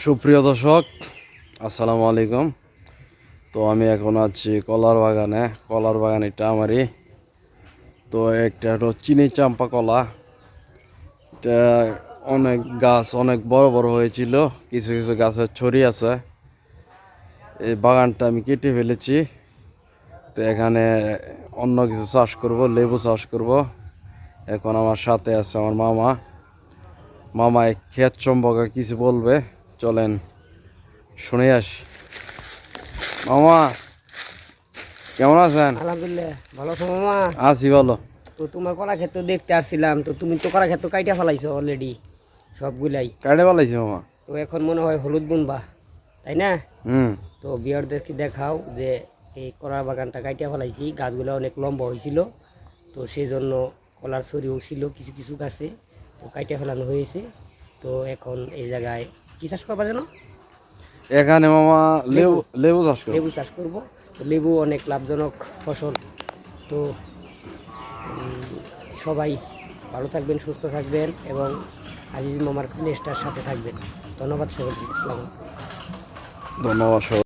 সুপ্রিয় দর্শক, আসসালামু আলাইকুম। তো আমি এখন আছি কলার বাগানে। কলার বাগান এটা আমারই। তো একটা হলো চিনি চাম্পা কলা। এটা অনেক গাছ অনেক বড় বড় হয়েছিল, কিছু কিছু গাছের ছড়ি আছে। এই বাগানটা আমি কেটে ফেলেছি। তো এখানে অন্য কিছু চাষ করব, লেবু চাষ করব। এখন আমার সাথে আছে আমার মামা। মামা এই ক্ষেত সম্পর্কে কিছু বলবে, চলেন শুনে আসি। মামা কেমন আছেন? আলহামদুলিল্লাহ ভালো আছো মামা? আছি ভালো। তো তোমার কলা ক্ষেত দেখতে আসছিলাম, তো তুমি তো কলা ক্ষেত কাইটা ফেলাইছো অলরেডি সবগুলাই। কাটে পালাইছি মামা। তো এখন মনে হয় হলুদ বুনবা, তাই না? হুম। তো বিয়ারদেরকে দেখাও যে এই কলার বাগানটা কাইটা ফেলাইছি, গাছগুলো অনেক লম্বা হয়েছিল। তো সেই জন্য কলার ছড়িও ছিল কিছু কিছু গাছে, তো কাইটা ফেলানো হয়েছে। তো এখন এই জায়গায় কী চাষ করবা যেন? এখানে মামা লেবু লেবু। লেবু চাষ করো। লেবু চাষ করব। তো লেবু অনেক লাভজনক ফসল। তো সবাই ভালো থাকবেন, সুস্থ থাকবেন এবং আজিজ মামার নেস্টার সাথে থাকবেন। ধন্যবাদ সকলকে। আসসালামু আলাইকুম। ধন্যবাদ।